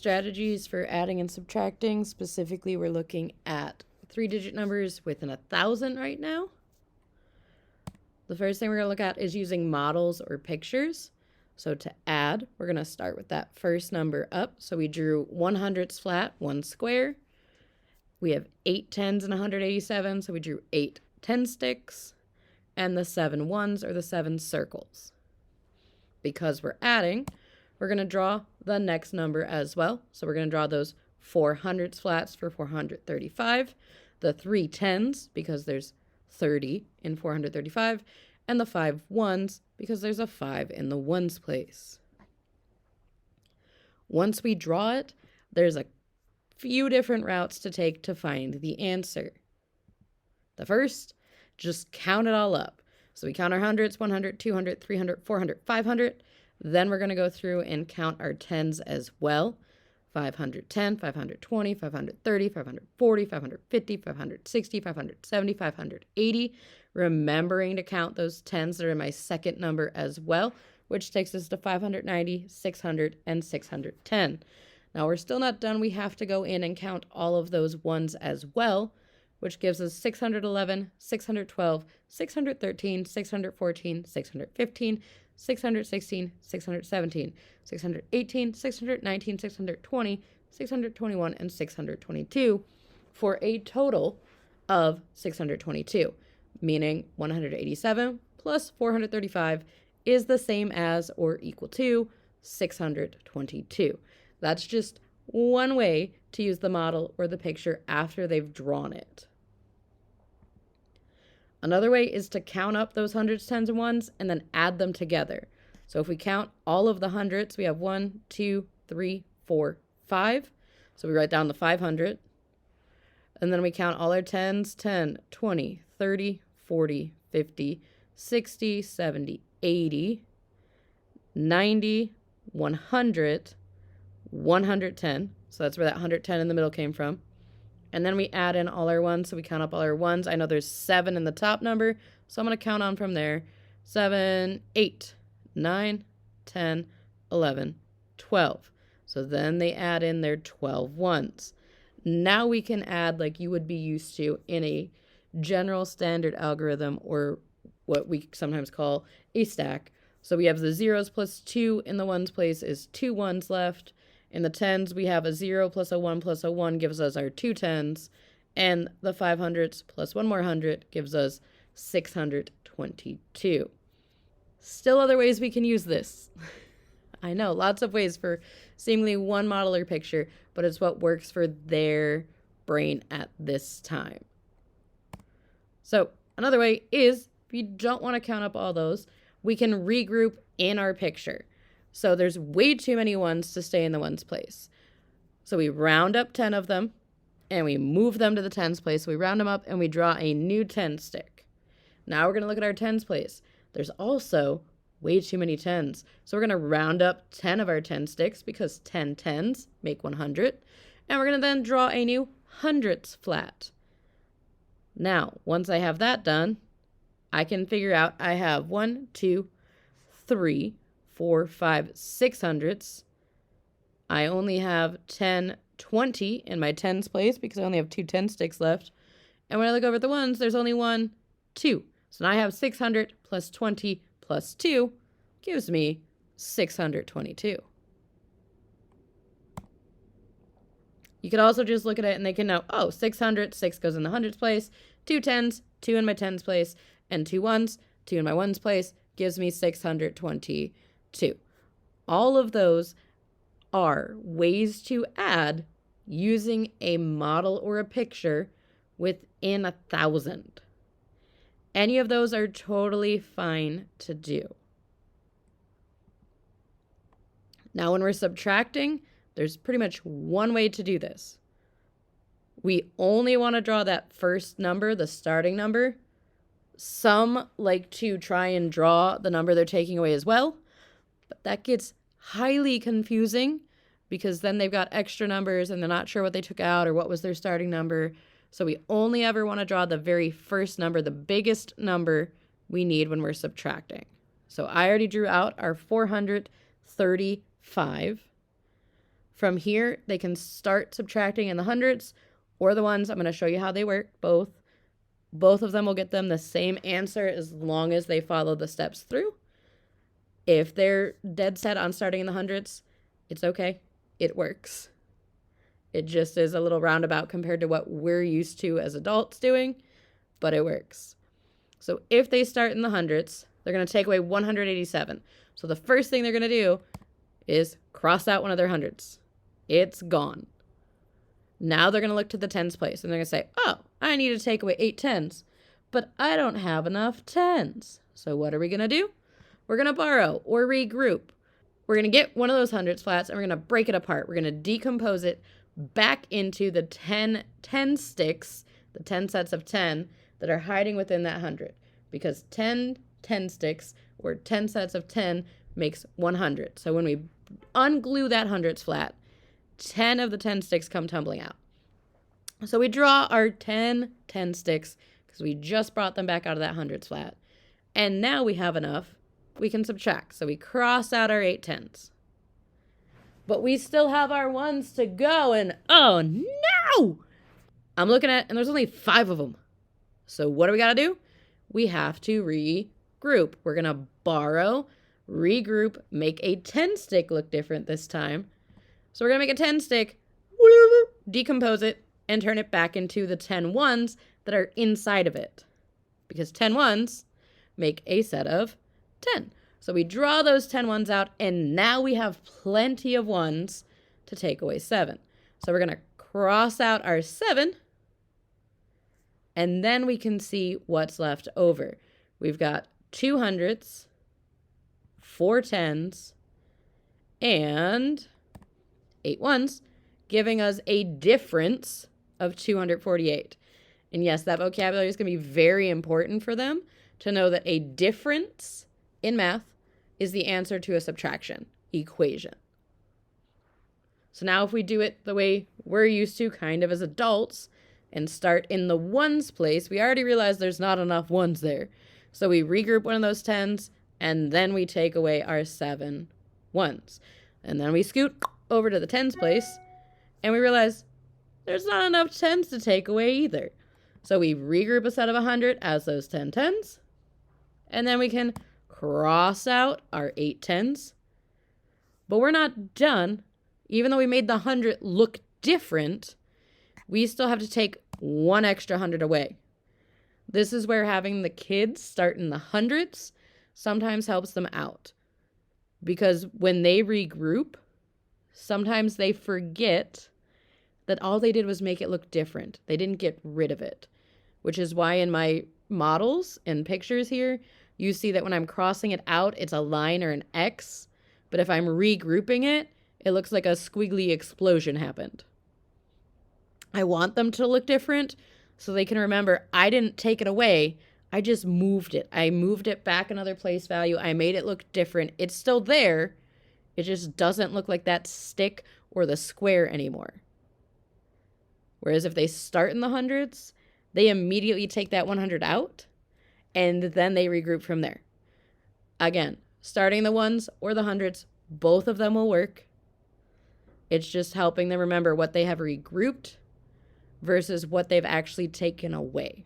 strategies for adding and subtracting. Specifically, we're looking at 3-digit numbers within 1,000 right now. The first thing we're going to look at is using models or pictures. So to add, we're going to start with that first number up. So we drew 100s flat, 1 square. We have 8 10s and 187, so we drew 8 10 sticks. And the 7 ones or the 7 circles. Because we're adding, we're going to draw the next number as well. So we're going to draw those 400s flats for 435, the 3 10s because there's 30 in 435, and the 5 ones because there's a 5 in the ones place. Once we draw it, there's a few different routes to take to find the answer. The first, just count it all up. So we count our hundreds, 100, 200, 300, 400, 500. Then we're going to go through and count our tens as well. 510, 520, 530, 540, 550, 560, 570, 580. Remembering to count those tens that are in my second number as well, which takes us to 590, 600, and 610. Now we're still not done. We have to go in and count all of those ones as well, which gives us 611, 612, 613, 614, 615, 616, 617, 618, 619, 620, 621, and 622 for a total of 622, meaning 187 plus 435 is the same as or equal to 622. That's just one way to use the model or the picture after they've drawn it. Another way is to count up those hundreds, tens, and ones and then add them together. So if we count all of the hundreds, we have 1, 2, 3, 4, 5. So we write down the 500. And then we count all our tens, 10, 20, 30, 40, 50, 60, 70, 80, 90, 100, 110. So that's where that 110 in the middle came from. And then we add in all our ones, so we count up all our ones. I know there's 7 in the top number, so I'm going to count on from there. 7, 8, 9, 10, 11, 12. So then they add in their 12 ones. Now we can add like you would be used to in a general standard algorithm, or what we sometimes call a stack. So we have the zeros plus 2 in the ones place is 2 ones left. In the tens, we have a 0 plus a 1 plus a 1 gives us our 2 tens. And the 500s plus 1 more 100 gives us 622. Still other ways we can use this. I know, lots of ways for seemingly one model or picture, but it's what works for their brain at this time. So another way is, if you don't want to count up all those, we can regroup in our picture. So there's way too many ones to stay in the ones place. So we round up 10 of them and we move them to the tens place. So we round them up and we draw a new 10 stick. Now we're going to look at our tens place. There's also way too many tens. So we're going to round up 10 of our 10 sticks because 10 tens make 100. And we're going to then draw a new hundreds flat. Now, once I have that done, I can figure out I have 1, 2, 3, 4, 5, 6 hundreds. I only have 10, 20 in my tens place because I only have 2 10 sticks left. And when I look over at the ones, there's only 1, 2. So now I have 600 plus 20 plus 2 gives me 622. You could also just look at it and they can know, oh, 600, 6 goes in the hundreds place, 2 tens, 2 in my tens place, and 2 ones, 2 in my ones place gives me 622. All of those are ways to add using a model or a picture within 1,000. Any of those are totally fine to do. Now, when we're subtracting, there's pretty much one way to do this. We only want to draw that first number, the starting number. Some like to try and draw the number they're taking away as well, but that gets highly confusing because then they've got extra numbers and they're not sure what they took out or what was their starting number. So we only ever want to draw the very first number, the biggest number we need when we're subtracting. So I already drew out our 435. From here, they can start subtracting in the hundreds or the ones. I'm going to show you how they work, both. Both of them will get them the same answer as long as they follow the steps through. If they're dead set on starting in the hundreds, it's okay. It works. It just is a little roundabout compared to what we're used to as adults doing, but it works. So if they start in the hundreds, they're going to take away 187. So the first thing they're going to do is cross out one of their hundreds. It's gone. Now they're going to look to the tens place, and they're going to say, oh, I need to take away 8 tens, but I don't have enough tens. So what are we going to do? We're going to borrow or regroup. We're going to get one of those hundreds flats, and we're going to break it apart. We're going to decompose it back into the 10 sticks, the 10 sets of 10 that are hiding within that 100, because 10 sticks or 10 sets of 10 makes 100. So when we unglue that hundreds flat, 10 of the 10 sticks come tumbling out. So we draw our 10 sticks because we just brought them back out of that hundreds flat. And now we have enough. We can subtract. So we cross out our 8 tens. But we still have our ones to go, and oh no! I'm looking at, and there's only 5 of them. So what do we got to do? We have to regroup. We're going to borrow, regroup, make a 10 stick look different this time. So we're going to make a 10 stick, decompose it, and turn it back into the 10 ones that are inside of it. Because 10 ones make a set of 10. So we draw those 10 ones out, and now we have plenty of ones to take away 7. So we're going to cross out our 7, and then we can see what's left over. We've got 2 hundreds, 4 tens, and 8 ones, giving us a difference of 248. And yes, that vocabulary is going to be very important for them to know that a difference in math is the answer to a subtraction equation. So now if we do it the way we're used to kind of as adults and start in the ones place, we already realize there's not enough ones there. So we regroup one of those tens, and then we take away our 7 ones. And then we scoot over to the tens place, and we realize there's not enough tens to take away either. So we regroup a set of 100 as those 10 tens, and then we can cross out our 8 tens. But we're not done. Even though we made the 100 look different, we still have to take 1 extra 100 away. This is where having the kids start in the hundreds sometimes helps them out. Because when they regroup, sometimes they forget that all they did was make it look different. They didn't get rid of it, which is why in my models and pictures here, you see that when I'm crossing it out, it's a line or an X. But if I'm regrouping it, it looks like a squiggly explosion happened. I want them to look different so they can remember I didn't take it away. I just moved it. I moved it back another place value. I made it look different. It's still there. It just doesn't look like that stick or the square anymore. Whereas if they start in the hundreds, they immediately take that 100 out, and then they regroup from there. Again, starting the ones or the hundreds, both of them will work. It's just helping them remember what they have regrouped versus what they've actually taken away.